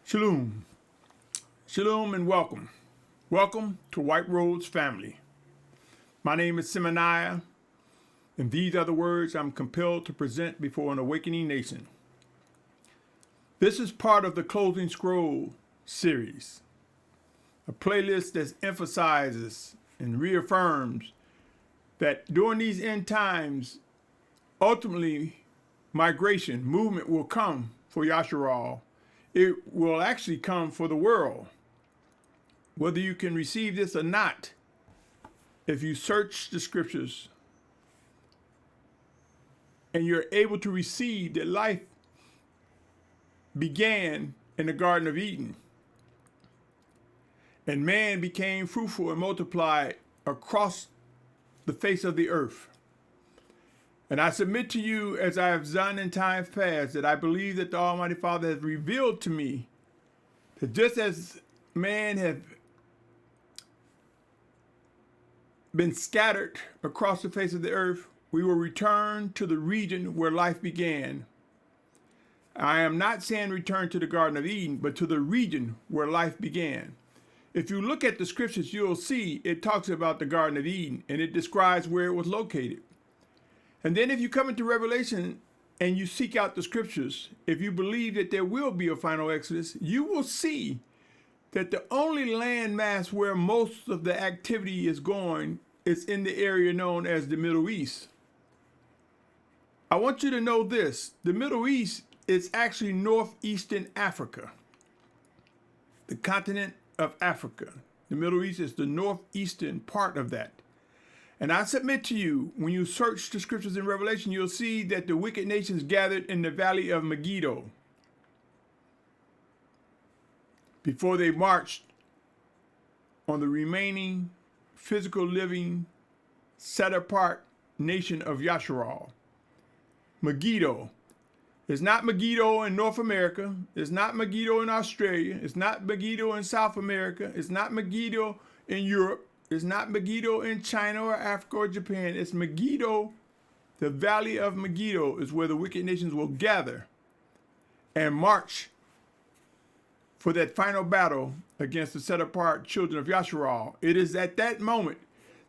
Shalum. Shalom and welcome. Welcome to White Road's family. My name is Symmanayah, and these are the words I'm compelled to present before an awakening nation. This is part of the Closing Scroll series, a playlist that emphasizes and reaffirms that during these end times, ultimately, movement will come for Yashar'al. It will actually come for the world. Whether you can receive this or not, if you search the scriptures and you're able to receive that life began in the Garden of Eden, and man became fruitful and multiplied across the face of the earth. And I submit to you, as I have done in times past, that I believe that the Almighty Father has revealed to me that just as man have been scattered across the face of the earth, we will return to the region where life began. I am not saying return to the Garden of Eden, but to the region where life began. If you look at the scriptures, you'll see it talks about the Garden of Eden, and it describes where it was located. And then if you come into Revelation and you seek out the scriptures, if you believe that there will be a final Exodus, you will see that the only landmass where most of the activity is going is in the area known as the Middle East. I want you to know this. The Middle East is actually northeastern Africa, the continent of Africa. The Middle East is the northeastern part of that. And I submit to you, when you search the scriptures in Revelation, you'll see that the wicked nations gathered in the valley of Megiddo before they marched on the remaining physical living, set apart nation of Yashar'al. Megiddo. It's not Megiddo in North America. It's not Megiddo in Australia. It's not Megiddo in South America. It's not Megiddo in Europe. It's not Megiddo in China or Africa or Japan. It's Megiddo. The valley of Megiddo is where the wicked nations will gather and march for that final battle against the set-apart children of Yashar'al. It is at that moment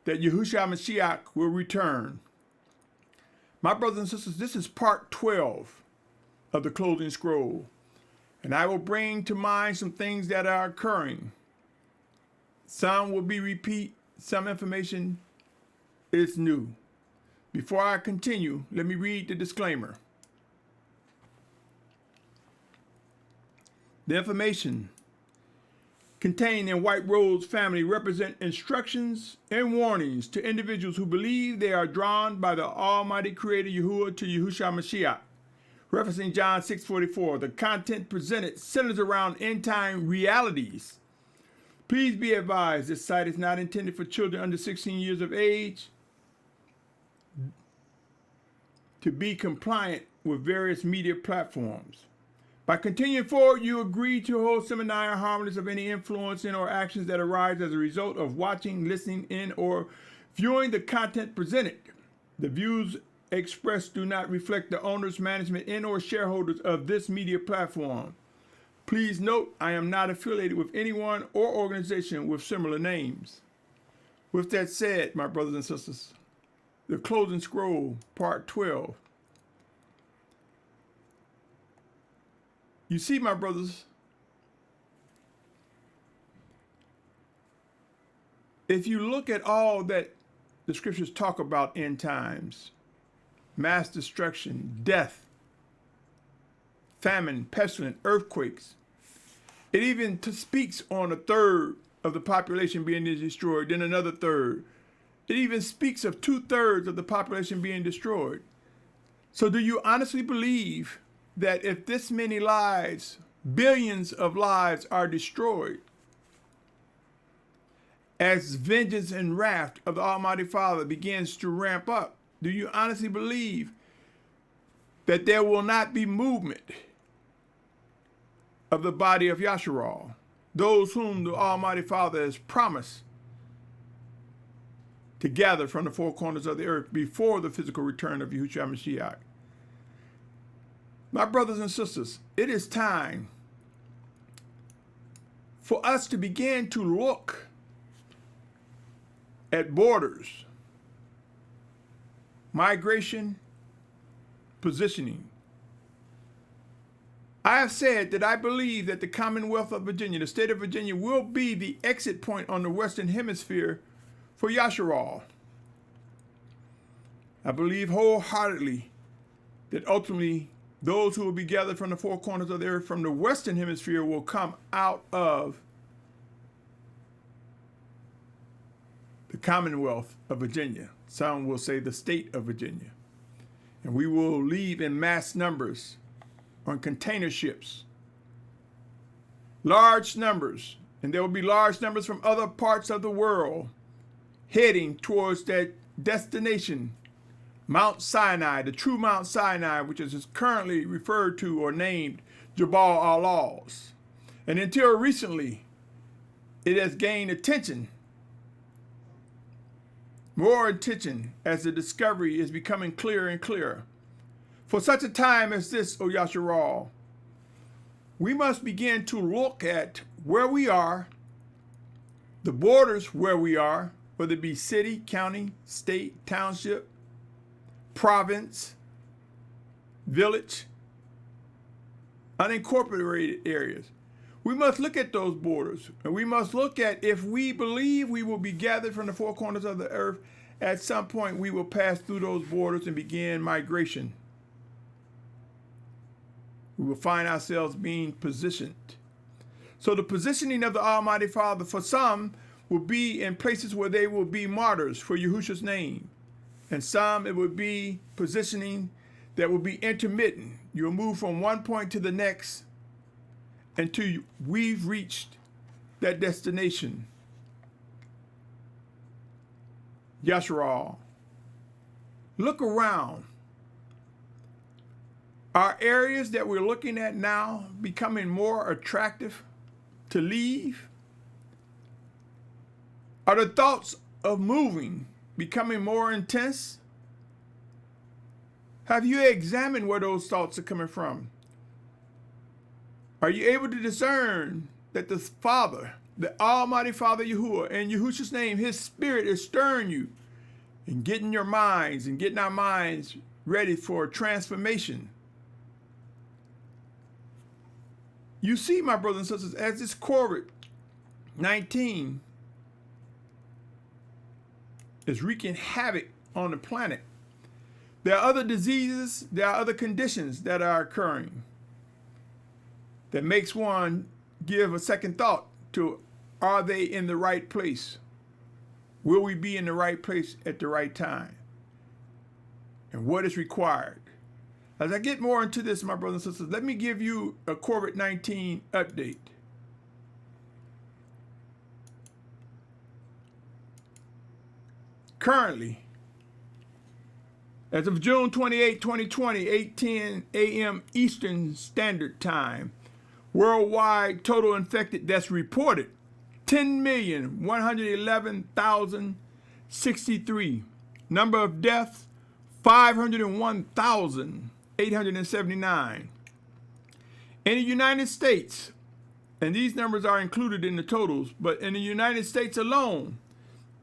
that Yahushua Mashiach will return. My brothers and sisters, this is part 12 of the Closing Scroll, and I will bring to mind some things that are occurring. Some will be repeat, some information is new. Before I continue, let me read the disclaimer. The information contained in White Road's family represent instructions and warnings to individuals who believe they are drawn by the Almighty Creator Yahuah to Yahushua Mashiach. Referencing John 6:44, the content presented centers around end-time realities. Please be advised, this site is not intended for children under 16 years of age. To be compliant with various media platforms. By continuing forward, you agree to hold Symmanayah harmless of any influence in or actions that arise as a result of watching, listening in, or viewing the content presented. The views expressed do not reflect the owners, management, and or shareholders of this media platform. Please note, I am not affiliated with anyone or organization with similar names. With that said, my brothers and sisters, the Closing Scroll, part 12. You see, my brothers, if you look at all that the scriptures talk about end times, mass destruction, death, famine, pestilence, earthquakes. It even speaks on a third of the population being destroyed, then another third. It even speaks of 2/3 of the population being destroyed. So do you honestly believe that if this many lives, billions of lives are destroyed, as vengeance and wrath of the Almighty Father begins to ramp up, do you honestly believe that there will not be movement of the body of Yashar'al, those whom the Almighty Father has promised to gather from the four corners of the earth before the physical return of Yahushua Mashiach? My brothers and sisters, it is time for us to begin to look at borders, migration, positioning. I have said that I believe that the Commonwealth of Virginia, the state of Virginia, will be the exit point on the Western Hemisphere for Yashar'al. I believe wholeheartedly that ultimately those who will be gathered from the four corners of the earth from the Western Hemisphere will come out of the Commonwealth of Virginia. Some will say the state of Virginia. And we will leave in mass numbers on container ships. Large numbers, and there will be large numbers from other parts of the world heading towards that destination, Mount Sinai, the true Mount Sinai, which is currently referred to or named Jabal al-Lawz. And until recently, it has gained attention, more attention, as the discovery is becoming clearer and clearer. For such a time as this, O Yashar'al, we must begin to look at where we are, the borders where we are, whether it be city, county, state, township, province, village, unincorporated areas. We must look at those borders, and we must look at if we believe we will be gathered from the four corners of the earth, at some point we will pass through those borders and begin migration. We will find ourselves being positioned. So the positioning of the Almighty Father for some will be in places where they will be martyrs for Yahusha's name. And some it would be positioning that will be intermittent. You'll move from one point to the next until we've reached that destination. Yashar'al, look around. Are areas that we're looking at now becoming more attractive to leave? Are the thoughts of moving becoming more intense? Have you examined where those thoughts are coming from? Are you able to discern that the Father, the Almighty Father Yahuah, in Yahusha's name, his Spirit is stirring you and getting your minds and getting our minds ready for transformation? You see, my brothers and sisters, as this COVID-19 is wreaking havoc on the planet, there are other diseases, there are other conditions that are occurring that makes one give a second thought to, are they in the right place? Will we be in the right place at the right time? And what is required? As I get more into this, my brothers and sisters, let me give you a COVID-19 update. Currently, as of June 28, 2020, 8:10 a.m. Eastern Standard Time, worldwide total infected that's reported, 10,111,063. Number of deaths, 501,879. In the United States, and these numbers are included in the totals, but in the United States alone,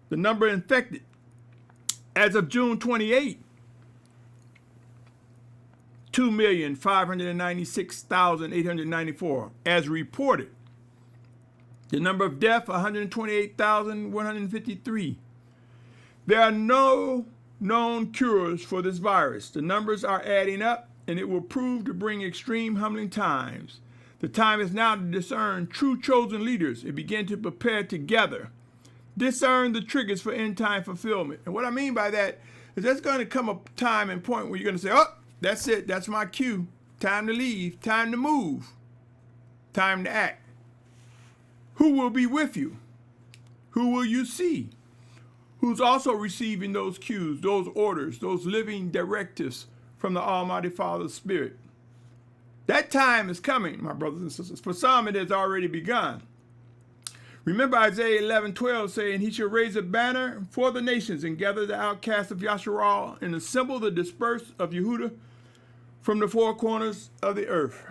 the number infected as of June 28, 2,596,894 as reported. The number of deaths, 128,153. There are no known cures for this virus. The numbers are adding up, and it will prove to bring extreme humbling times. The time is now to discern true chosen leaders and begin to prepare together. Discern the triggers for end time fulfillment. And what I mean by that is there's going to come a time and point where you're going to say, oh, that's it. That's my cue. Time to leave. Time to move. Time to act. Who will be with you? Who will you see? Who's also receiving those cues, those orders, those living directives from the Almighty Father's Spirit? That time is coming, my brothers and sisters. For some, it has already begun. Remember Isaiah 11:12 saying, he shall raise a banner for the nations and gather the outcasts of Yashar'al and assemble the dispersed of Yehudah from the four corners of the earth.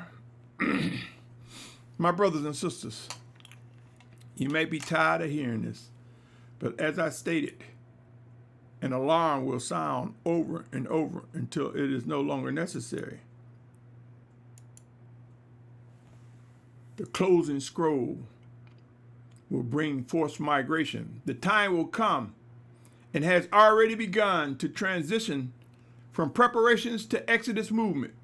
My brothers and sisters, You may be tired of hearing this, but as I stated, an alarm will sound over and over until it is no longer necessary. The closing scroll will bring forced migration. The time will come and has already begun to transition from preparations to Exodus movement.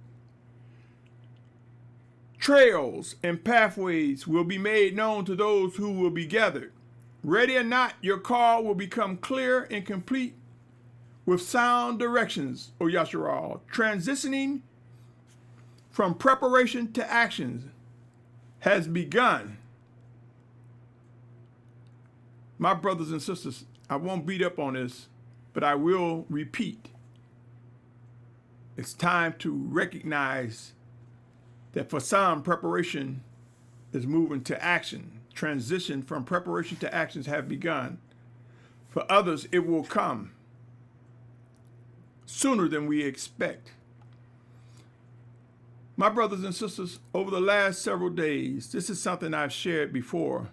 Trails and pathways will be made known to those who will be gathered. Ready or not, your call will become clear and complete with sound directions, O Yashar'al. Transitioning from preparation to actions has begun. My brothers and sisters, I won't beat up on this, but I will repeat. It's time to recognize that for some, preparation is moving to action. Transition from preparation to actions have begun. For others, it will come sooner than we expect. My brothers and sisters, over the last several days, this is something I've shared before,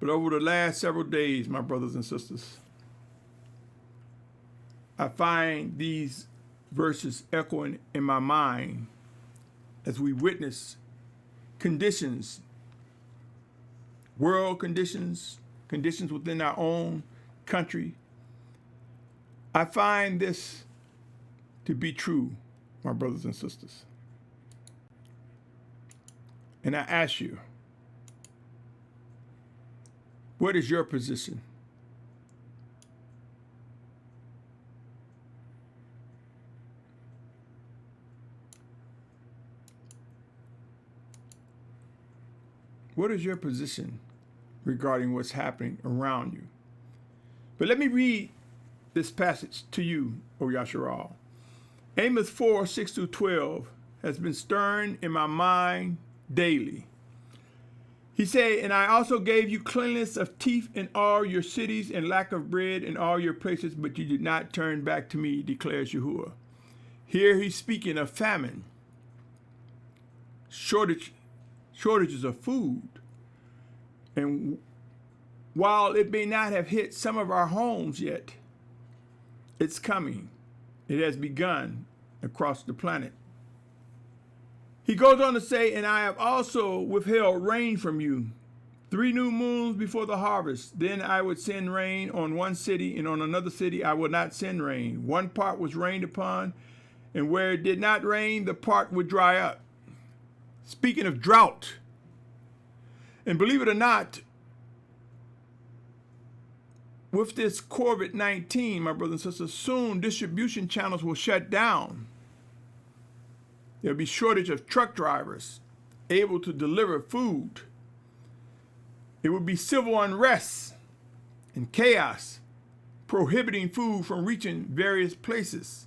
but over the last several days, my brothers and sisters, I find these verses echoing in my mind as we witness conditions, world conditions, conditions within our own country. I find this to be true, my brothers and sisters. And I ask you, what is your position? What is your position regarding what's happening around you? But let me read this passage to you, O Yashar'al. Amos 4, 6-12 has been stirring in my mind daily. He said, and I also gave you cleanness of teeth in all your cities and lack of bread in all your places, but you did not turn back to me, declares Yahuah. Here he's speaking of famine, shortages of food. And while it may not have hit some of our homes yet, it's coming. It has begun across the planet. He goes on to say, and I have also withheld rain from you 3 new moons before the harvest. Then I would send rain on one city, and on another city I would not send rain. One part was rained upon, and where it did not rain, the part would dry up. Speaking of drought, and believe it or not, with this COVID-19, my brothers and sisters, soon distribution channels will shut down. There'll be shortage of truck drivers able to deliver food. It will be civil unrest and chaos, prohibiting food from reaching various places.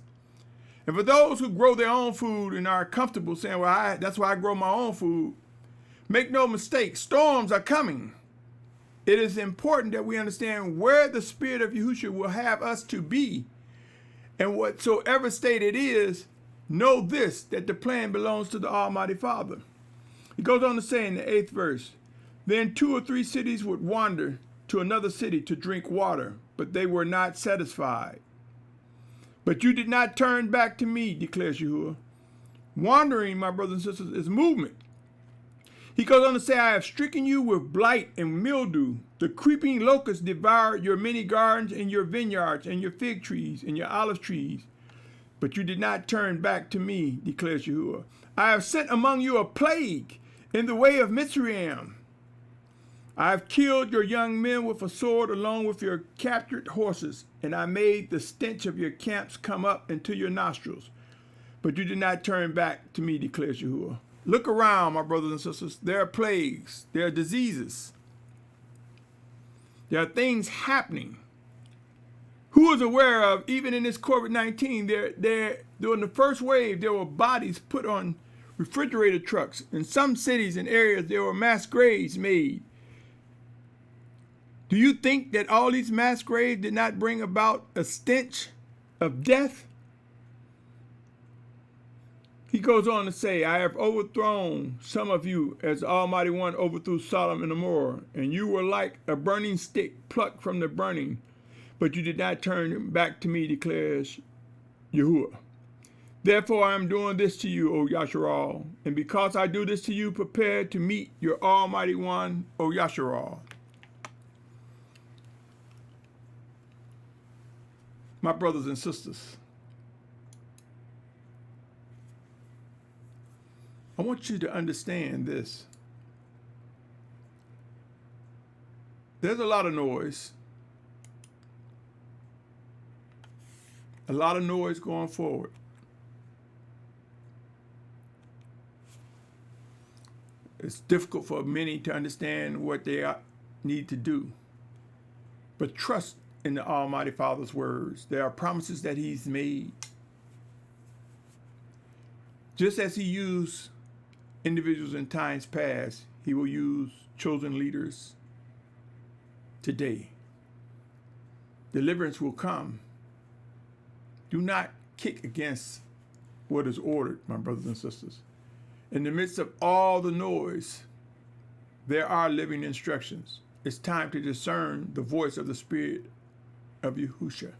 And for those who grow their own food and are comfortable saying, well, that's why I grow my own food, make no mistake, storms are coming. It is important that we understand where the Spirit of Yahushua will have us to be. And whatsoever state it is, know this, that the plan belongs to the Almighty Father. He goes on to say in the 8th verse, then 2 or 3 cities would wander to another city to drink water, but they were not satisfied. But you did not turn back to me, declares Yahuah. Wandering, my brothers and sisters, is movement. He goes on to say, I have stricken you with blight and mildew. The creeping locusts devoured your many gardens and your vineyards and your fig trees and your olive trees. But you did not turn back to me, declares Yahuah. I have sent among you a plague in the way of Mitzrayim. I have killed your young men with a sword along with your captured horses, and I made the stench of your camps come up into your nostrils. But you did not turn back to me, declares Yahuah. Look around, my brothers and sisters. There are plagues. There are diseases. There are things happening. Who is aware of, even in this COVID-19, during the first wave, there were bodies put on refrigerator trucks. In some cities and areas, there were mass graves made. Do you think that all these mass graves did not bring about a stench of death? He goes on to say, I have overthrown some of you as the Almighty One overthrew Sodom and Gomorrah, and you were like a burning stick plucked from the burning, but you did not turn back to me, declares Yahuah. Therefore I am doing this to you, O Yashar'al, and because I do this to you, prepare to meet your Almighty One, O Yashar'al. My brothers and sisters, I want you to understand this. There's a lot of noise. A lot of noise going forward. It's difficult for many to understand what they need to do. But trust in the Almighty Father's words. There are promises that He's made. Just as He used individuals in times past, He will use chosen leaders today. Deliverance will come. Do not kick against what is ordered, my brothers and sisters. In the midst of all the noise, there are living instructions. It's time to discern the voice of the Spirit of Yahusha.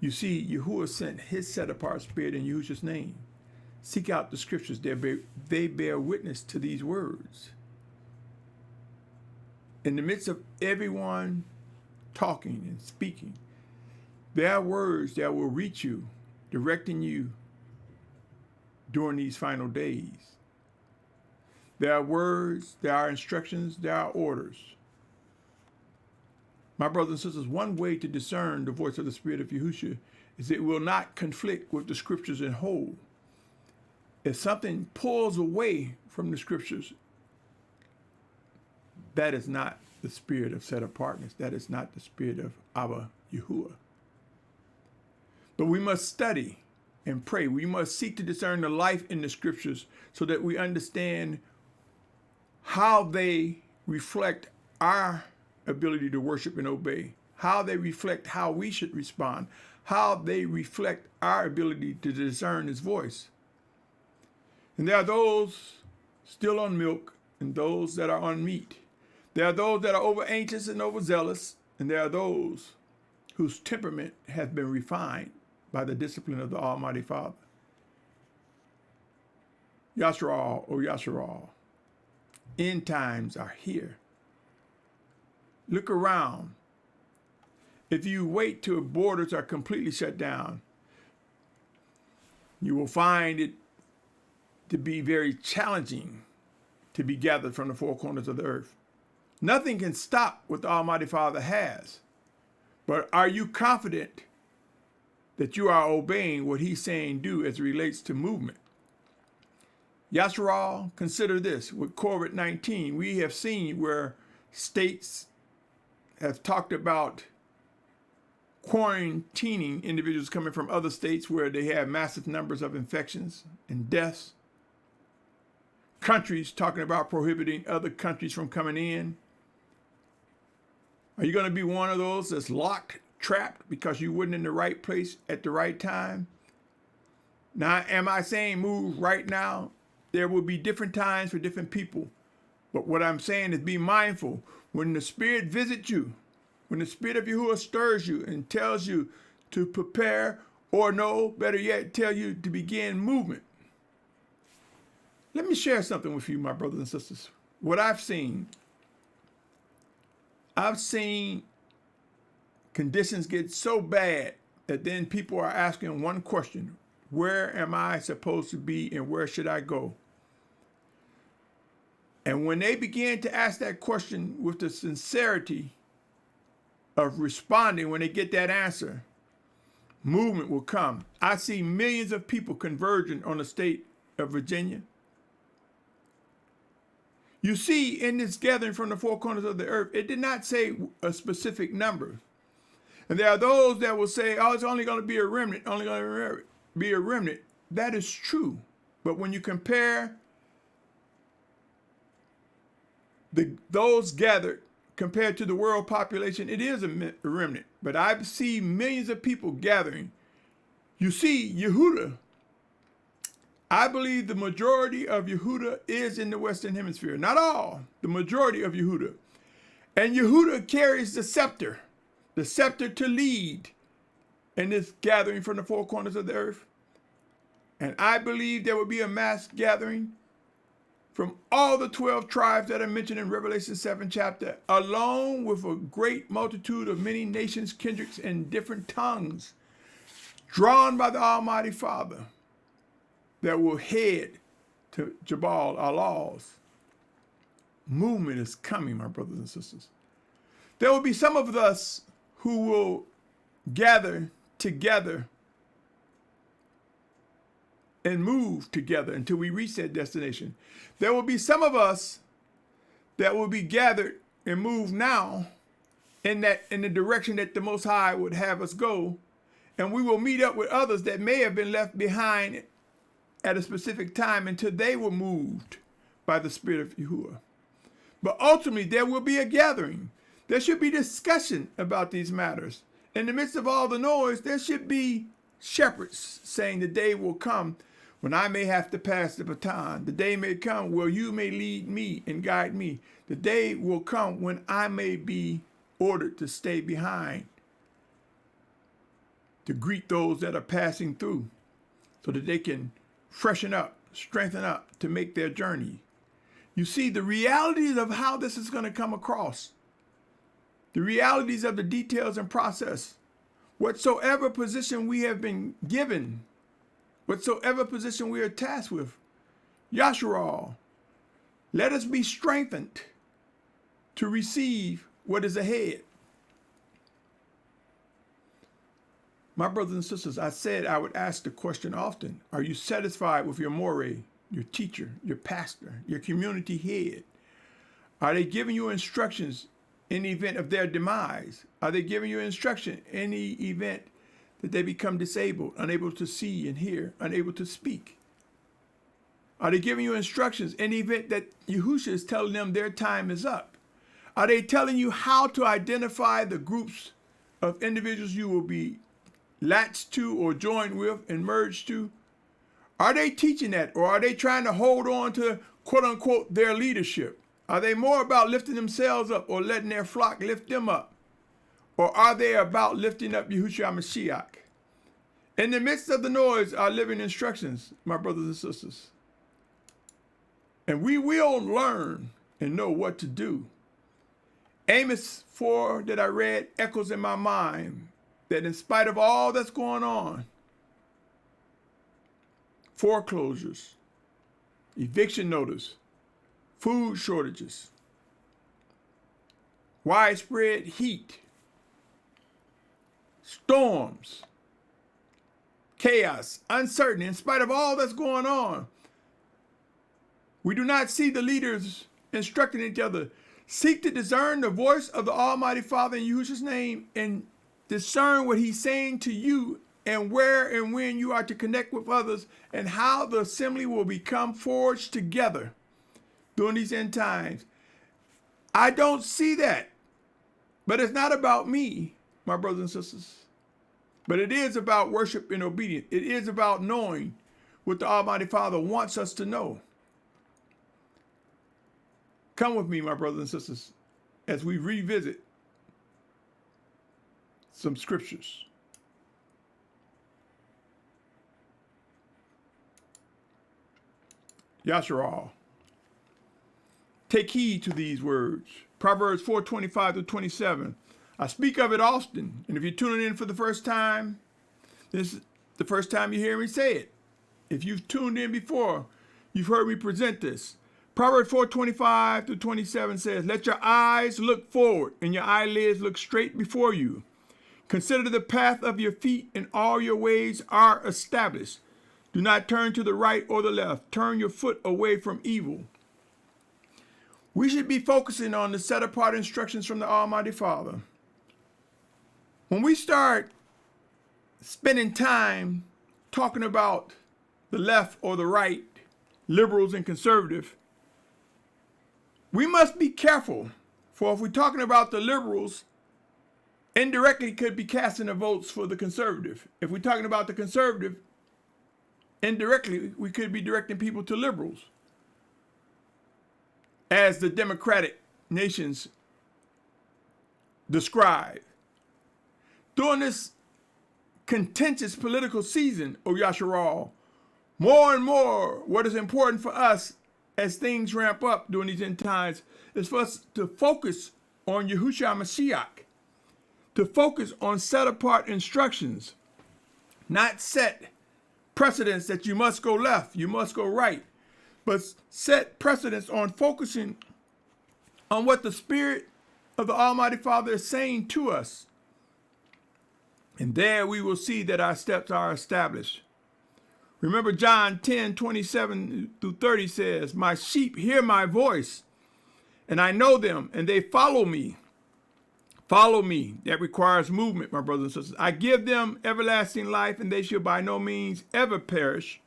You see, Yahuah sent His set-apart Spirit in Yahusha's name. Seek out the scriptures. They bear witness to these words. In the midst of everyone talking and speaking, there are words that will reach you, directing you during these final days. There are words, there are instructions, there are orders. My brothers and sisters, one way to discern the voice of the Spirit of Yahusha is it will not conflict with the scriptures in whole. If something pulls away from the scriptures, that is not the spirit of set-apartness. That is not the spirit of Abba Yahuah. But we must study and pray. We must seek to discern the life in the scriptures so that we understand how they reflect our ability to worship and obey, how they reflect how we should respond, how they reflect our ability to discern His voice. And there are those still on milk and those that are on meat. There are those that are over anxious and overzealous, and there are those whose temperament has been refined by the discipline of the Almighty Father. Yashar'al, O Yashar'al, end times are here. Look around. If you wait till borders are completely shut down, you will find it to be very challenging to be gathered from the four corners of the earth. Nothing can stop what the Almighty Father has. But are you confident that you are obeying what He's saying do as it relates to movement? Yashar'al, consider this. With COVID-19, we have seen where states have talked about quarantining individuals coming from other states where they have massive numbers of infections and deaths. Countries talking about prohibiting other countries from coming in. Are you going to be one of those that's locked, trapped because you weren't in the right place at the right time? Now, am I saying move right now? There will be different times for different people. But what I'm saying is be mindful. When the Spirit visits you, when the Spirit of Yahuah stirs you and tells you to prepare, or no, better yet, tell you to begin movement. Let me share something with you, my brothers and sisters. What I've seen conditions get so bad that then people are asking one question: where am I supposed to be and where should I go? And when they begin to ask that question with the sincerity of responding, when they get that answer, movement will come. I see millions of people converging on the state of Virginia. You see, in this gathering from the four corners of the earth, it did not say a specific number. And there are those that will say, oh, it's only going to be a remnant, only going to be a remnant. That is true. But when you compare those gathered compared to the world population, it is a remnant. But I see millions of people gathering. You see, Yahudah I believe the majority of Yehudah is in the Western Hemisphere. Not all, the majority of Yehudah. And Yehudah carries the scepter to lead in this gathering from the four corners of the earth. And I believe there will be a mass gathering from all the 12 tribes that are mentioned in Revelation 7 chapter, along with a great multitude of many nations, kindreds, and different tongues, drawn by the Almighty Father, that will head to Jabal Allah's. Movement is coming, my brothers and sisters. There will be some of us who will gather together and move together until we reach that destination. There will be some of us that will be gathered and move now in the direction that the Most High would have us go, and we will meet up with others that may have been left behind at a specific time until they were moved by the Spirit of Yahuah. But ultimately, there will be a gathering. There should be discussion about these matters. In the midst of all the noise, there should be shepherds saying the day will come when I may have to pass the baton. The day may come where you may lead me and guide me. The day will come when I may be ordered to stay behind to greet those that are passing through so that they can freshen up, strengthen up to make their journey. You see, the realities of how this is going to come across, the realities of the details and process, whatsoever position we have been given, whatsoever position we are tasked with, Yashar'al, let us be strengthened to receive what is ahead. My brothers and sisters, I said I would ask the question often, are you satisfied with your moray, your teacher, your pastor, your community head? Are they giving you instructions in the event of their demise? Are they giving you instruction in the event that they become disabled, unable to see and hear, unable to speak? Are they giving you instructions in the event that Yahusha is telling them their time is up? Are they telling you how to identify the groups of individuals you will be latched to or joined with and merged to? Are they teaching that, or are they trying to hold on to, quote unquote, their leadership? Are they more about lifting themselves up or letting their flock lift them up? Or are they about lifting up Yahushua Mashiach? In the midst of the noise are living instructions, my brothers and sisters. And we will learn and know what to do. Amos 4 that I read echoes in my mind that in spite of all that's going on, foreclosures, eviction notice, food shortages, widespread heat, storms, chaos, uncertainty, in spite of all that's going on, we do not see the leaders instructing each other. Seek to discern the voice of the Almighty Father in Yahushua's name and discern what he's saying to you and where and when you are to connect with others and how the assembly will become forged together during these end times. I don't see that, but it's not about me, my brothers and sisters, but it is about worship and obedience. It is about knowing what the Almighty Father wants us to know. Come with me, my brothers and sisters, as we revisit some scriptures. Yashar'al. Take heed to these words. Proverbs 4:25-27. I speak of it often, and if you're tuning in for the first time, this is the first time you hear me say it. If you've tuned in before, you've heard me present this. Proverbs 4:25-27 says, let your eyes look forward and your eyelids look straight before you. Consider the path of your feet, and all your ways are established. Do not turn to the right or the left. Turn your foot away from evil. We should be focusing on the set apart instructions from the Almighty Father. When we start spending time talking about the left or the right, liberals and conservative, we must be careful, for if we're talking about the liberals, indirectly could be casting the votes for the conservative. If we're talking about the conservative, indirectly, we could be directing people to liberals, as the democratic nations describe. During this contentious political season, O Yashar'al, more and more what is important for us as things ramp up during these end times is for us to focus on Yahushua Mashiach, to focus on set-apart instructions, not set precedents that you must go left, you must go right, but set precedents on focusing on what the Spirit of the Almighty Father is saying to us. And there we will see that our steps are established. Remember John 10:27-30 says, "My sheep hear my voice, and I know them, and they follow me." Follow me. That requires movement, my brothers and sisters. "I give them everlasting life, and they shall by no means ever perish,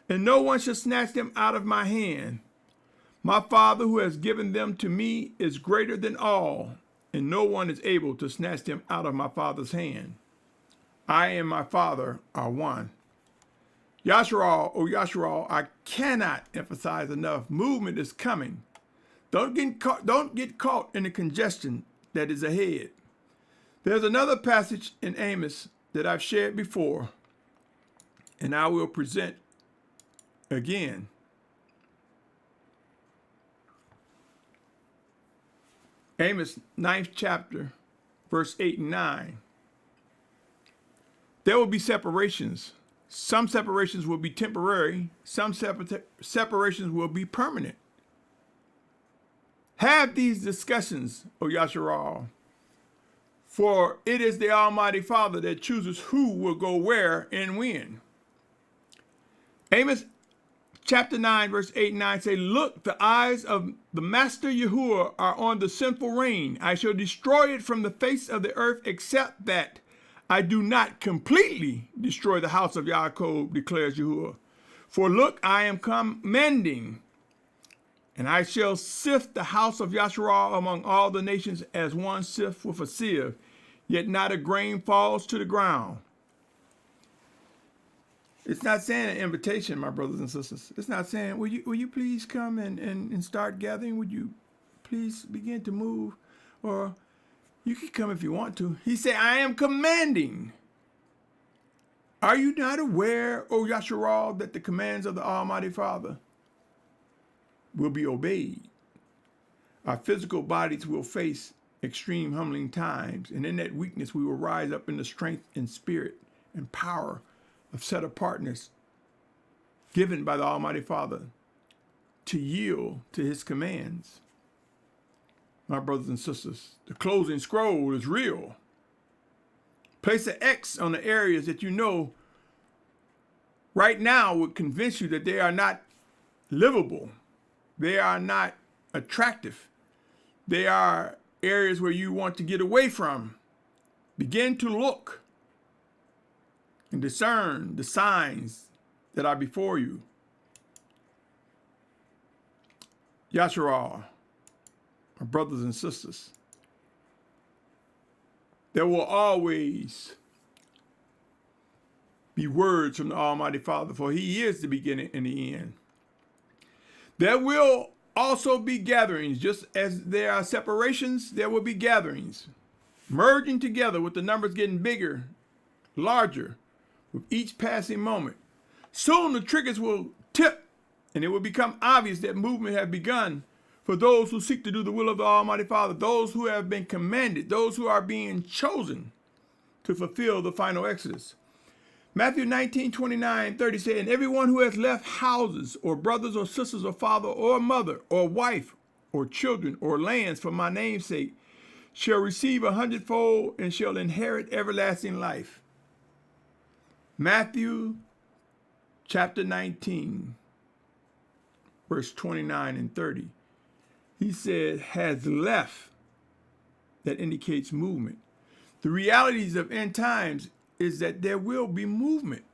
and no one shall snatch them out of my hand. My Father who has given them to me is greater than all, and no one is able to snatch them out of my Father's hand. I and my Father are one." Yashar'al, O Yashar'al, I cannot emphasize enough. Movement is coming. Don't get caught in the congestion that is ahead. There's another passage in Amos that I've shared before, and I will present again. Amos 9th chapter, verse 8 and 9. There will be separations. Some separations will be temporary. Some separations will be permanent. Have these discussions, O Yashar'al, for it is the Almighty Father that chooses who will go where and when. Amos chapter 9, verse 8 and 9 say, "Look, the eyes of the Master Yahuah are on the sinful reign. I shall destroy it from the face of the earth, except that I do not completely destroy the house of Yaakov, declares Yahuah. For look, I am commanding, and I shall sift the house of Yashar'al among all the nations as one sift with a sieve, yet not a grain falls to the ground." It's not saying an invitation, my brothers and sisters. It's not saying, will you please come and start gathering? Would you please begin to move? Or you can come if you want to. He said, I am commanding. Are you not aware, O Yashar'al, that the commands of the Almighty Father will be obeyed? Our physical bodies will face extreme humbling times, and in that weakness we will rise up in the strength and spirit and power of set-apartness given by the Almighty Father to yield to his commands. My brothers and sisters, the closing scroll is real. Place an X on the areas that you know right now would convince you that they are not livable. They are not attractive. They are areas where you want to get away from. Begin to look and discern the signs that are before you. Yashar'al, my brothers and sisters, there will always be words from the Almighty Father, for he is the beginning and the end. There will also be gatherings. Just as there are separations, there will be gatherings, merging together with the numbers getting bigger, larger, with each passing moment. Soon the triggers will tip, and it will become obvious that movement has begun for those who seek to do the will of the Almighty Father, those who have been commanded, those who are being chosen to fulfill the final exodus. Matthew 19:29-30 said, "And everyone who has left houses or brothers or sisters or father or mother or wife or children or lands for my name's sake shall receive 100-fold and shall inherit everlasting life." Matthew chapter 19, verse 29 and 30. He said, has left. That indicates movement. The realities of end times is that there will be movement.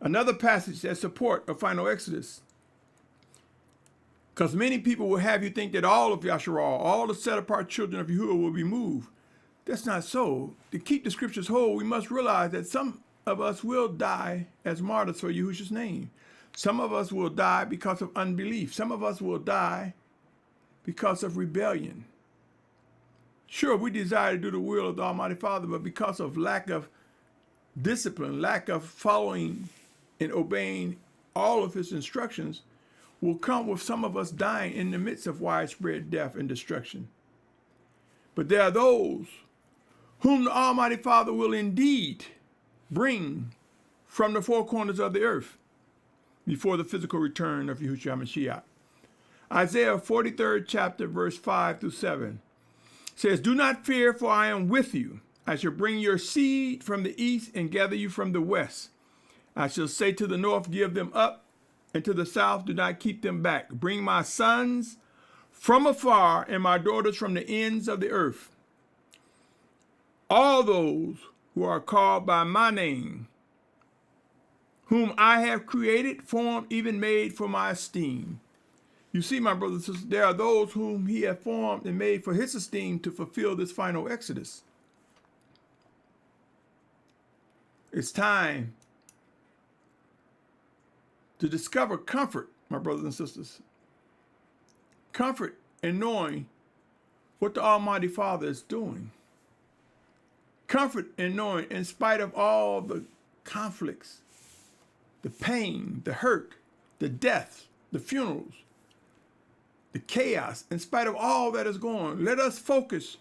Another passage that supports a final exodus, because many people will have you think that all of Yashar'al, all the set-apart children of Yahuah will be moved. That's not so. To keep the scriptures whole, we must realize that some of us will die as martyrs for Yahusha's name. Some of us will die because of unbelief. Some of us will die because of rebellion. Sure, we desire to do the will of the Almighty Father, but because of lack of discipline, lack of following and obeying all of his instructions, will come with some of us dying in the midst of widespread death and destruction. But there are those whom the Almighty Father will indeed bring from the four corners of the earth before the physical return of Yahushua HaMashiach. Isaiah 43rd chapter, verse 5 through 7 says, "Do not fear, for I am with you. I shall bring your seed from the east and gather you from the west. I shall say to the north, give them up, and to the south, do not keep them back. Bring my sons from afar and my daughters from the ends of the earth. All those who are called by my name, whom I have created, formed, even made for my esteem." You see, my brothers and sisters, there are those whom he has formed and made for his esteem to fulfill this final exodus. It's time to discover comfort, my brothers and sisters. Comfort in knowing what the Almighty Father is doing. Comfort in knowing, in spite of all the conflicts, the pain, the hurt, the death, the funerals, the chaos, in spite of all that is going on, let us focus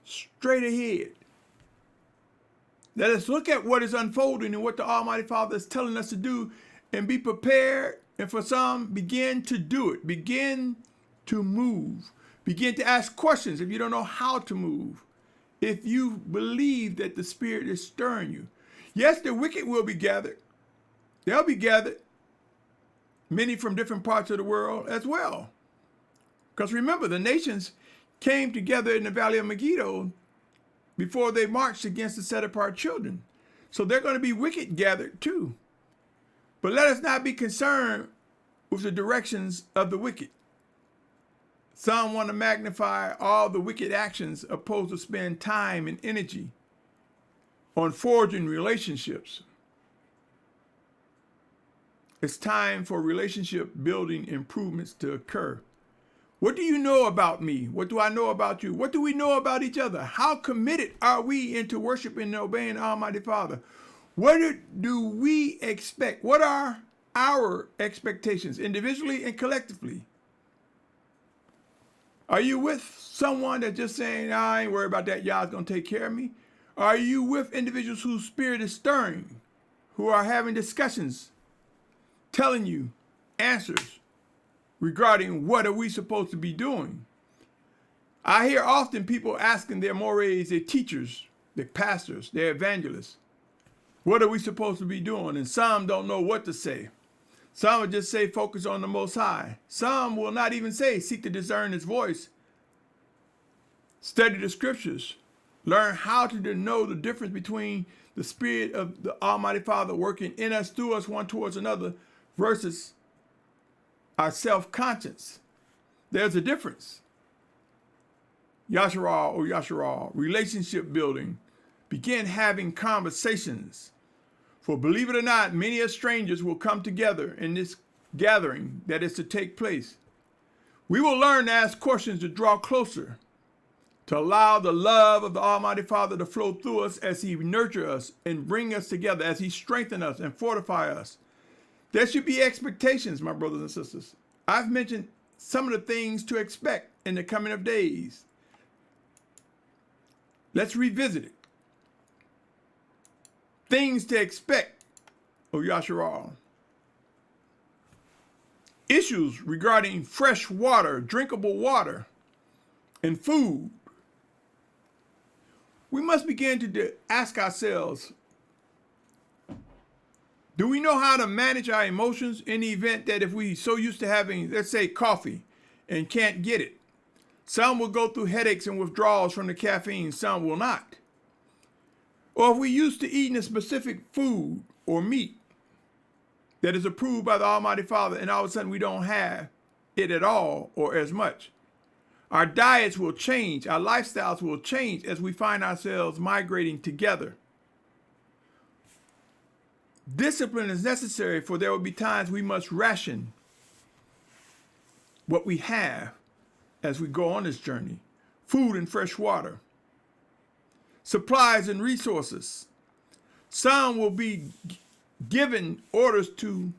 straight ahead. Let us look at what is unfolding and what the Almighty Father is telling us to do and be prepared, and for some, begin to do it. Begin to move. Begin to ask questions if you don't know how to move. If you believe that the Spirit is stirring you. Yes, the wicked will be gathered. They'll be gathered. Many from different parts of the world as well. Because remember, the nations came together in the Valley of Megiddo before they marched against the set-apart children. So they're going to be wicked gathered too. But let us not be concerned with the directions of the wicked. Some want to magnify all the wicked actions opposed to spend time and energy on forging relationships. It's time for relationship building improvements to occur. What do you know about me? What do I know about you? What do we know about each other? How committed are we into worshiping and obeying the Almighty Father? What do we expect? What are our expectations individually and collectively? Are you with someone that's just saying, I ain't worried about that, Yah's going to take care of me? Are you with individuals whose spirit is stirring, who are having discussions, telling you answers regarding what are we supposed to be doing? I hear often people asking their mores, their teachers, their pastors, their evangelists, what are we supposed to be doing? And some don't know what to say. Some will just say, focus on the Most High. Some will not even say, seek to discern his voice. Study the scriptures. Learn how to know the difference between the Spirit of the Almighty Father working in us, through us, one towards another, versus our self-conscience. There's a difference. Yashar'al or Yashar'al, relationship building. Begin having conversations. For believe it or not, many of strangers will come together in this gathering that is to take place. We will learn to ask questions, to draw closer, to allow the love of the Almighty Father to flow through us as he nurtures us and bring us together, as he strengthens us and fortify us. There should be expectations, my brothers and sisters. I've mentioned some of the things to expect in the coming of days. Let's revisit it. Things to expect of Yashar'al. Issues regarding fresh water, drinkable water, and food. We must begin to ask ourselves, do we know how to manage our emotions in the event that if we so used to having, let's say, coffee and can't get it? Some will go through headaches and withdrawals from the caffeine, some will not. Or if we used to eating a specific food or meat that is approved by the Almighty Father, and all of a sudden we don't have it at all or as much. Our diets will change, our lifestyles will change as we find ourselves migrating together. Discipline is necessary, for there will be times we must ration what we have as we go on this journey. Food and fresh water, supplies and resources. Some will be given orders to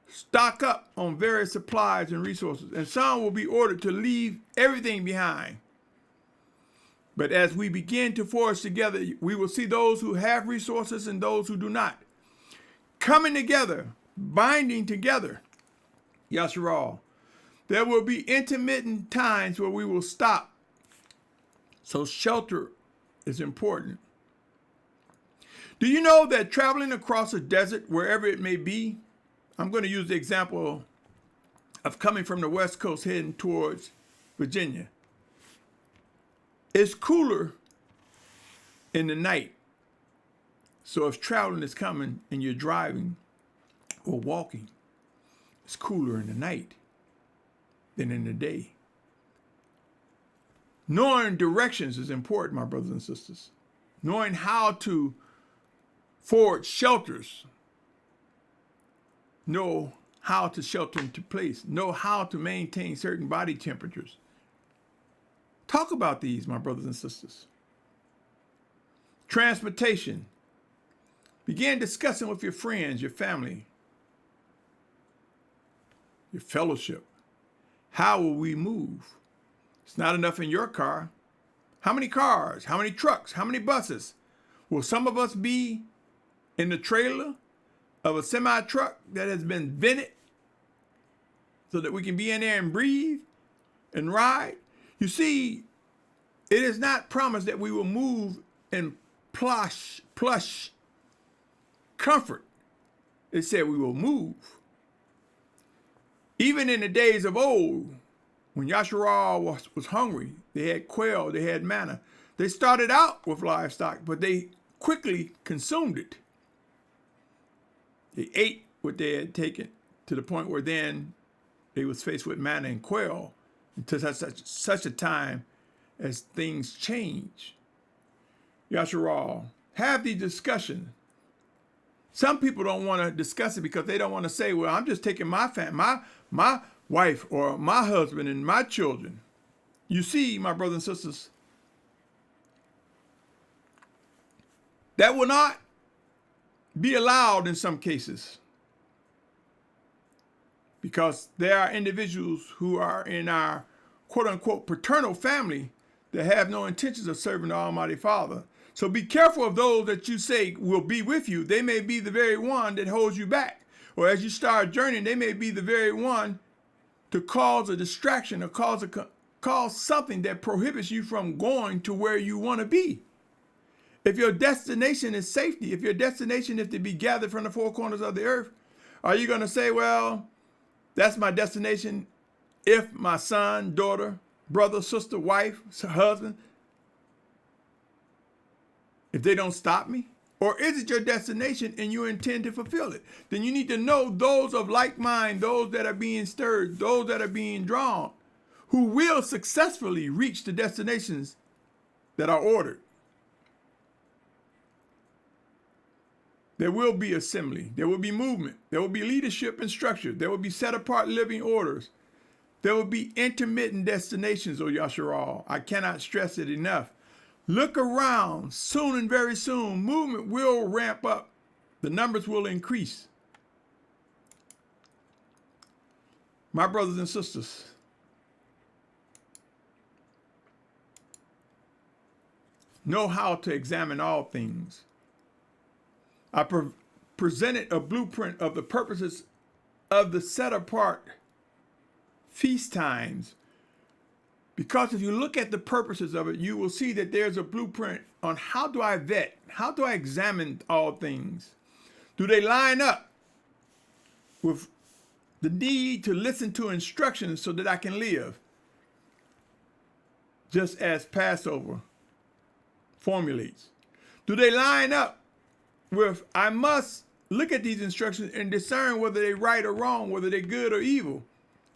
stock up on various supplies and resources, and some will be ordered to leave everything behind. But as we begin to forge together, we will see those who have resources and those who do not coming together, binding together. Yashar'al. There will be intermittent times where we will stop. So shelter is important. Do you know that traveling across a desert, wherever it may be, I'm going to use the example of coming from the West Coast heading towards Virginia. It's cooler in the night. So if traveling is coming and you're driving or walking, it's cooler in the night than in the day. Knowing directions is important, my brothers and sisters. Knowing how to forge shelters. Know how to shelter into place. Know how to maintain certain body temperatures. Talk about these, my brothers and sisters. Transportation. Begin discussing with your friends, your family, your fellowship. How will we move? It's not enough in your car. How many cars? How many trucks? How many buses? Will some of us be in the trailer of a semi-truck that has been vented so that we can be in there and breathe and ride? You see, it is not promised that we will move in plush comfort. It said we will move. Even in the days of old, when Yashar'al was hungry, they had quail, they had manna. They started out with livestock, but they quickly consumed it. They ate what they had taken to the point where then they was faced with manna and quail until such a time as things change. Yashar'al, have these discussions. Some people don't want to discuss it because they don't want to say, well, I'm just taking my family, my wife or my husband and my children. You see, my brothers and sisters, that will not be allowed in some cases because there are individuals who are in our quote unquote paternal family that have no intentions of serving the Almighty Father. So be careful of those that you say will be with you. They may be the very one that holds you back. Or as you start journeying, they may be the very one to cause a distraction or cause something that prohibits you from going to where you want to be. If your destination is safety, if your destination is to be gathered from the four corners of the earth, are you going to say, well, that's my destination if my son, daughter, brother, sister, wife, husband, if they don't stop me? Or is it your destination and you intend to fulfill it? Then you need to know those of like mind, those that are being stirred, those that are being drawn, who will successfully reach the destinations that are ordered. There will be assembly. There will be movement. There will be leadership and structure. There will be set apart living orders. There will be intermittent destinations, O Yashar'al. I cannot stress it enough. Look around. Soon and very soon, movement will ramp up. The numbers will increase. My brothers and sisters, know how to examine all things. I presented a blueprint of the purposes of the set apart feast times. Because if you look at the purposes of it, you will see that there's a blueprint on how do I vet, how do I examine all things? Do they line up with the need to listen to instructions so that I can live? Just as Passover formulates. Do they line up with I must look at these instructions and discern whether they're right or wrong, whether they're good or evil?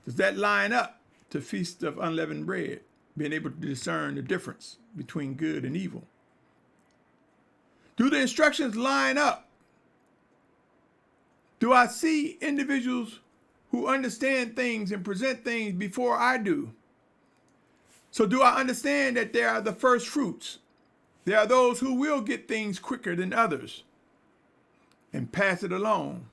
Does that line up to Feast of Unleavened Bread, being able to discern the difference between good and evil? Do the instructions line up Do I see individuals who understand things and present things before I do? So do I understand that there are the first fruits? There are those who will get things quicker than others and pass it along.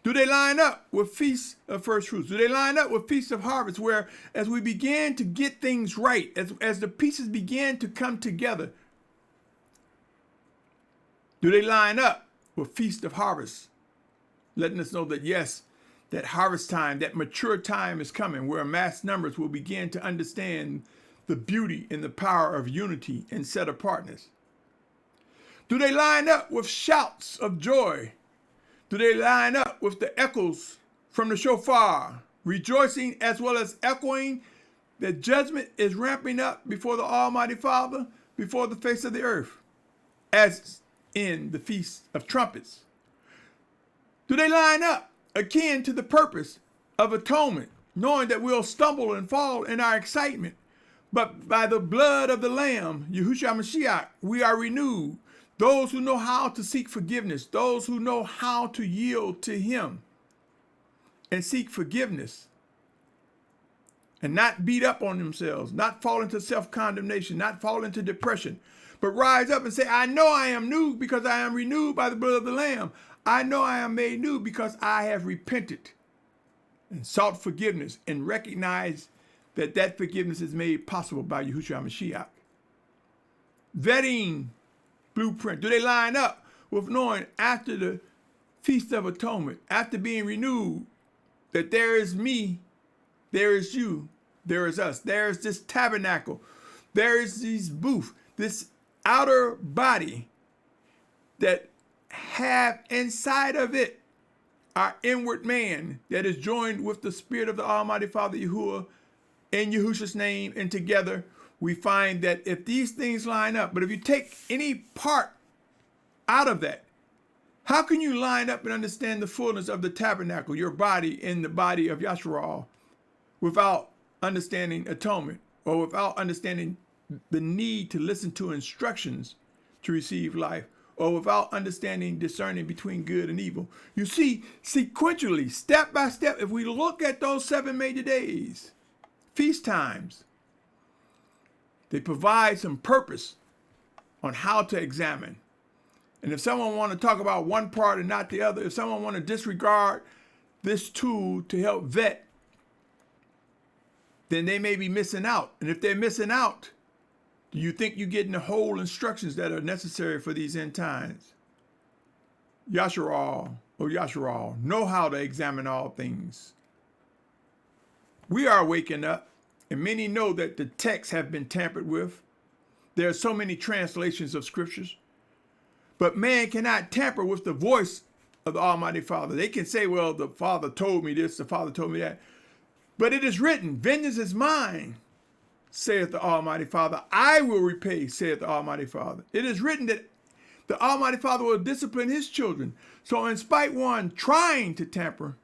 Do they line up with feasts of first fruits? Do they line up with feasts of harvest, where as we begin to get things right, as the pieces begin to come together, do they line up with feast of harvest, letting us know that yes, that harvest time, that mature time is coming, where mass numbers will begin to understand the beauty and the power of unity and set apartness? Do they line up with shouts of joy? Do they line up with the echoes from the shofar, rejoicing as well as echoing that judgment is ramping up before the Almighty Father, before the face of the earth, as in the Feast of Trumpets? Do they line up akin to the purpose of atonement, knowing that we'll stumble and fall in our excitement, but by the blood of the Lamb, Yahushua Mashiach, we are renewed? Those who know how to seek forgiveness, those who know how to yield to him and seek forgiveness and not beat up on themselves, not fall into self-condemnation, not fall into depression, but rise up and say, I know I am new because I am renewed by the blood of the Lamb. I know I am made new because I have repented and sought forgiveness and recognized that that forgiveness is made possible by Yahushua Mashiach. Vetting blueprint. Do they line up with knowing after the Feast of Atonement, after being renewed, that there is me, there is you, there is us, there is this tabernacle, there is this booth, this outer body that have inside of it our inward man that is joined with the Spirit of the Almighty Father Yahuah in Yahusha's name, and together we find that if these things line up, but if you take any part out of that, how can you line up and understand the fullness of the tabernacle, your body in the body of Yashar'al, without understanding atonement, or without understanding the need to listen to instructions to receive life, or without understanding discerning between good and evil? You see, sequentially, step by step, if we look at those 7 major days, feast times, they provide some purpose on how to examine. And if someone want to talk about one part and not the other, if someone want to disregard this tool to help vet, then they may be missing out. And if they're missing out, do you think you're getting the whole instructions that are necessary for these end times? Yashar'al, know how to examine all things. We are waking up. And many know that the texts have been tampered with. There are so many translations of scriptures. But man cannot tamper with the voice of the Almighty Father. They can say, well, the Father told me this, the Father told me that. But it is written, vengeance is mine, saith the Almighty Father. I will repay, saith the Almighty Father. It is written that the Almighty Father will discipline his children. So in spite one trying to tamper,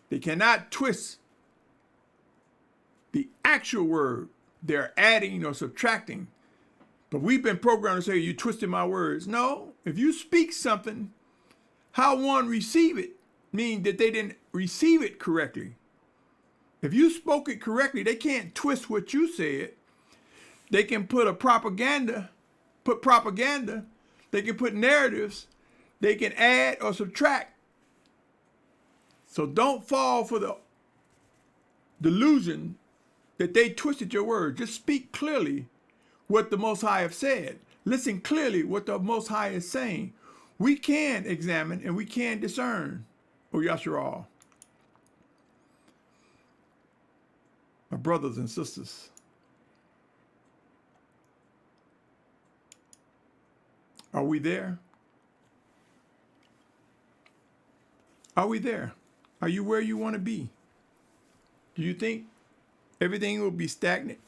they cannot twist the actual word. They're adding or subtracting. But we've been programmed to say, you twisted my words. No, if you speak something, how one receive it means that they didn't receive it correctly. If you spoke it correctly, they can't twist what you said. They can put propaganda. They can put narratives. They can add or subtract. So don't fall for the delusion that they twisted your word. Just speak clearly what the Most High have said. Listen clearly what the Most High is saying. We can examine and we can discern, O Yashar'al. My brothers and sisters, are we there? Are we there? Are you where you want to be? Do you think everything will be stagnant?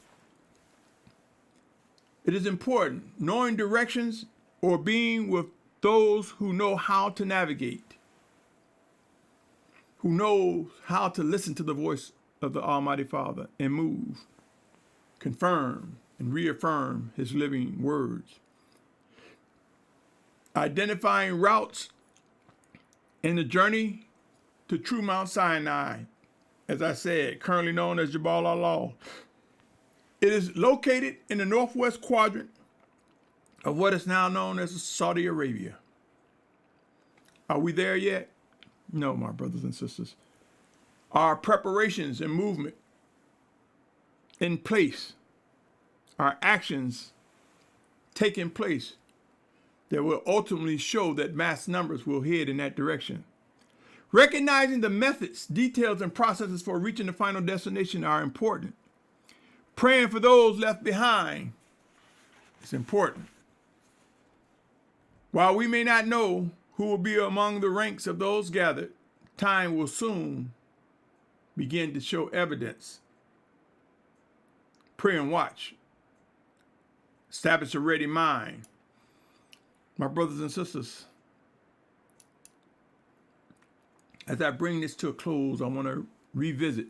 It is important, knowing directions or being with those who know how to navigate, who knows how to listen to the voice of the Almighty Father and move, confirm, and reaffirm his living words. Identifying routes in the journey to true Mount Sinai, as I said, currently known as Jabal-Allah. It is located in the northwest quadrant of what is now known as Saudi Arabia. Are we there yet? No, my brothers and sisters. Our preparations and movement in place, our actions taking place that will ultimately show that mass numbers will head in that direction. Recognizing the methods, details, and processes for reaching the final destination are important. Praying for those left behind is important. While we may not know who will be among the ranks of those gathered, time will soon begin to show evidence. Pray and watch. Establish a ready mind. My brothers and sisters, as I bring this to a close, I want to revisit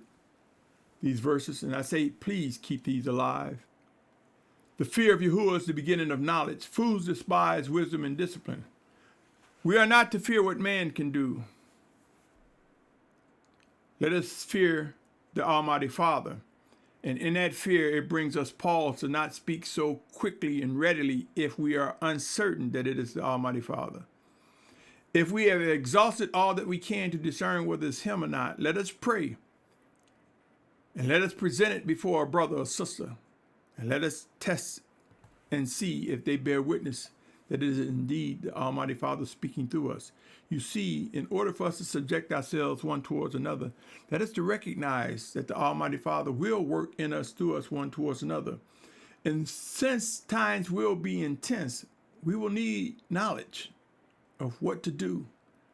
these verses, and I say, please keep these alive. The fear of Yahuah is the beginning of knowledge. Fools despise wisdom and discipline. We are not to fear what man can do. Let us fear the Almighty Father. And in that fear, it brings us pause to not speak so quickly and readily if we are uncertain that it is the Almighty Father. If we have exhausted all that we can to discern whether it's him or not, let us pray. And let us present it before a brother or sister. And let us test and see if they bear witness that it is indeed the Almighty Father speaking through us. You see, in order for us to subject ourselves one towards another, that is to recognize that the Almighty Father will work in us, through us, one towards another. And since times will be intense, we will need knowledge of what to do,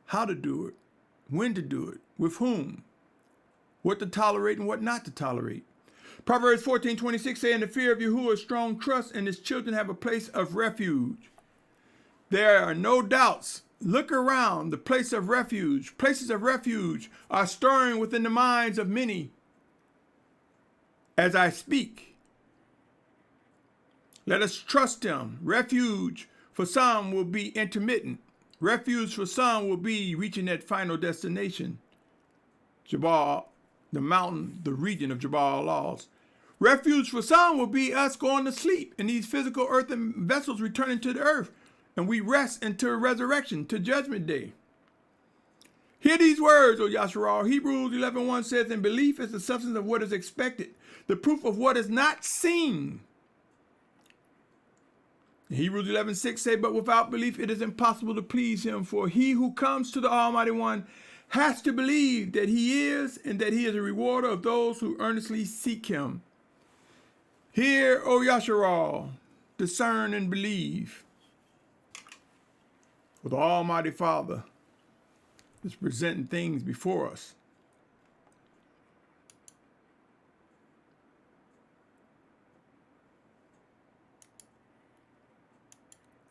how to do it, when to do it, with whom, what to tolerate and what not to tolerate. Proverbs 14:26 saying, the fear of Yahuah is strong trust, and his children have a place of refuge. There are no doubts. Look around. The places of refuge are stirring within the minds of many as I speak. Let us trust him. Refuge for some will be intermittent. Refuge for some will be reaching that final destination. Jabal, the mountain, the region of Jabal-Allah's. Refuge for some will be us going to sleep in these physical earthen vessels returning to the earth. And we rest until resurrection, to judgment day. Hear these words, O Yashar'al. Hebrews 11:1 says, and belief is the substance of what is expected, the proof of what is not seen. Hebrews 11:6 says, but without belief it is impossible to please him, for he who comes to the Almighty One has to believe that he is, and that he is a rewarder of those who earnestly seek him. Hear, O Yashar'al, discern and believe. For the Almighty Father is presenting things before us.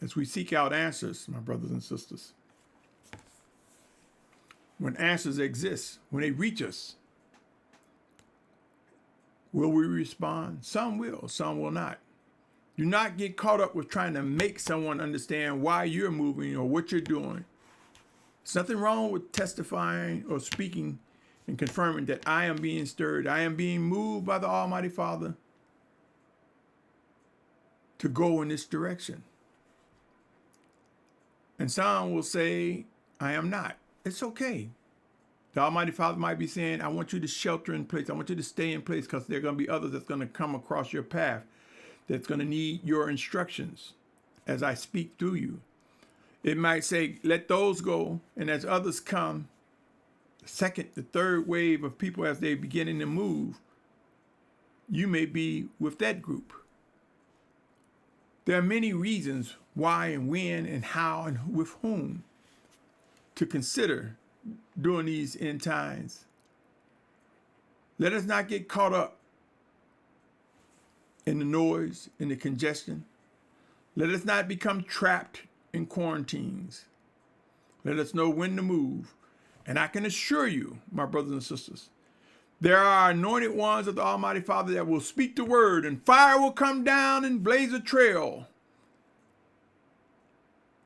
As we seek out answers, my brothers and sisters. When answers exist, when they reach us, will we respond? Some will, some will not. Do not get caught up with trying to make someone understand why you're moving or what you're doing. There's nothing wrong with testifying or speaking and confirming that I am being stirred. I am being moved by the Almighty Father to go in this direction. And some will say, I am not. It's okay. The Almighty Father might be saying, I want you to shelter in place. I want you to stay in place because there are going to be others that's going to come across your path that's going to need your instructions as I speak through you. It might say, let those go. And as others come, the second, the third wave of people as they're beginning to move, you may be with that group. There are many reasons why and when and how and with whom to consider during these end times. Let us not get caught up in the noise, in the congestion. Let us not become trapped in quarantines. Let us know when to move. And I can assure you, my brothers and sisters, there are anointed ones of the Almighty Father that will speak the word, and fire will come down and blaze a trail.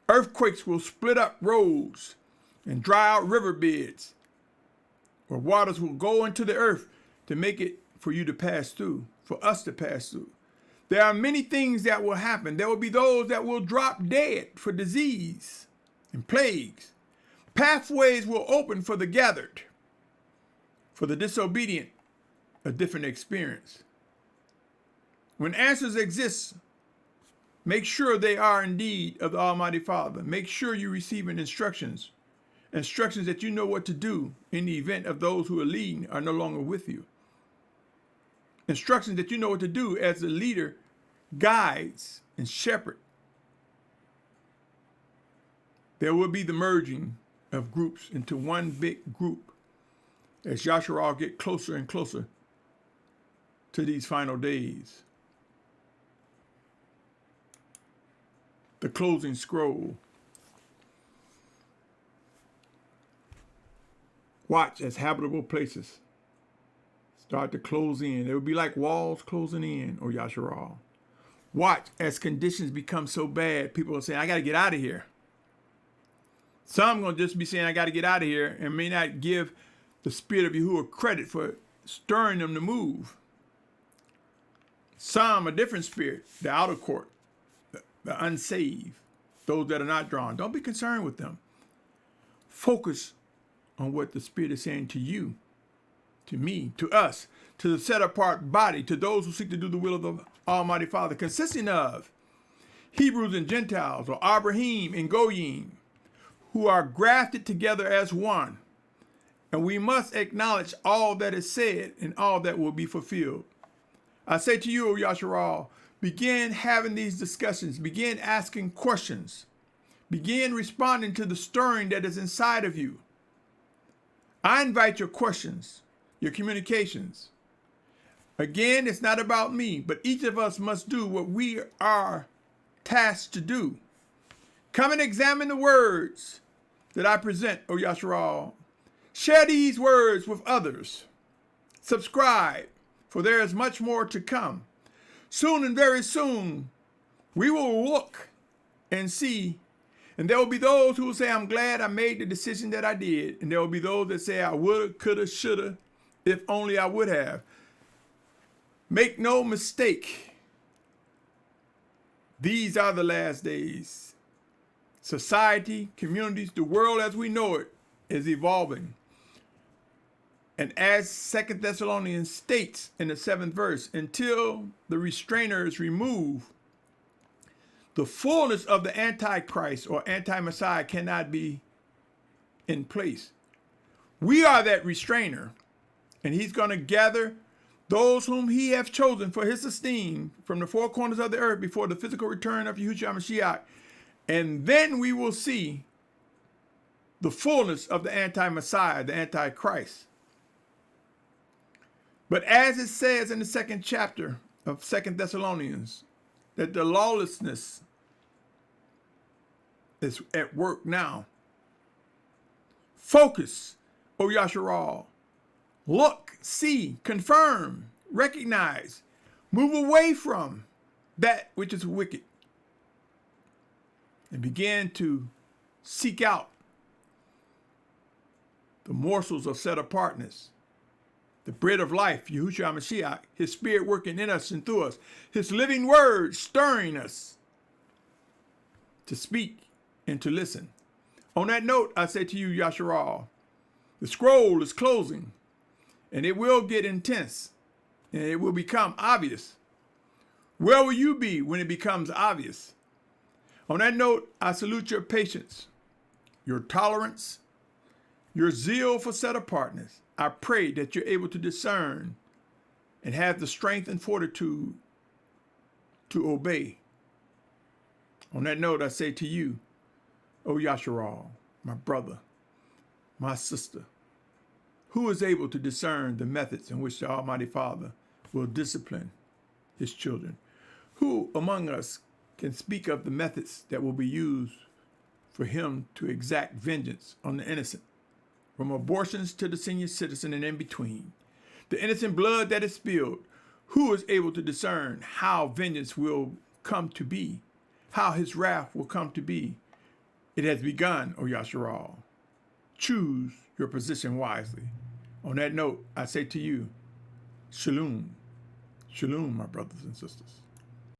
Earthquakes will split up roads and dry out riverbeds. where waters will go into the earth to make it for you to pass through, for us to pass through. There are many things that will happen. There will be those that will drop dead for disease and plagues. Pathways will open for the gathered. For the disobedient, a different experience. When answers exist, make sure they are indeed of the Almighty Father. Make sure you receive instructions that you know what to do in the event of those who are leading are no longer with you. Instructions that you know what to do as the leader guides and shepherd. There will be the merging of groups into one big group as Yashar'al get closer and closer to these final days. The closing scroll. Watch as habitable places start to close in. It will be like walls closing in, O Yashar'al. Watch as conditions become so bad, people are saying, I got to get out of here. Some are going to just be saying, I got to get out of here, and may not give the Spirit of Yahuah credit for stirring them to move. Some, a different spirit, the outer court, the unsaved, those that are not drawn. Don't be concerned with them. Focus on what the Spirit is saying to you, to me, to us, to the set-apart body, to those who seek to do the will of the Almighty Father, consisting of Hebrews and Gentiles, or Abraham and Goyim, who are grafted together as one. And we must acknowledge all that is said and all that will be fulfilled. I say to you, O Yashar'al, begin having these discussions, begin asking questions, begin responding to the stirring that is inside of you. I invite your questions, your communications. Again, it's not about me, but each of us must do what we are tasked to do. Come and examine the words that I present, O Yashar'al. Share these words with others. Subscribe, for there is much more to come. Soon and very soon, we will look and see. And there will be those who will say, I'm glad I made the decision that I did. And there will be those that say, I woulda, coulda, shoulda, if only I would have. Make no mistake. These are the last days. Society, communities, the world as we know it is evolving. And as 2 Thessalonians states in the 7th verse, until the restrainer is removed, the fullness of the Antichrist or anti-Messiah cannot be in place. We are that restrainer, and he's going to gather those whom he hath chosen for his esteem from the four corners of the earth before the physical return of Yahushua Mashiach. And then we will see the fullness of the anti-Messiah, the Antichrist. But as it says in the 2nd chapter of 2 Thessalonians, that the lawlessness is at work now. Focus, O Yashar'al. Look, see, confirm, recognize, move away from that which is wicked, and begin to seek out the morsels of set apartness, the bread of life, Yahushua Mashiach, his spirit working in us and through us, his living word stirring us to speak and to listen. On that note, I say to you, Yashar'al, the scroll is closing, and it will get intense, and it will become obvious. Where will you be when it becomes obvious? On that note, I salute your patience, your tolerance, your zeal for set apartness. I pray that you're able to discern and have the strength and fortitude to obey. On that note, I say to you, O Yashar'al, my brother, my sister, who is able to discern the methods in which the Almighty Father will discipline his children? Who among us can speak of the methods that will be used for him to exact vengeance on the innocent, from abortions to the senior citizen and in between? The innocent blood that is spilled, who is able to discern how vengeance will come to be, how his wrath will come to be? It has begun, O Yashar'al. Choose your position wisely. On that note, I say to you, Shalom. Shalom, my brothers and sisters.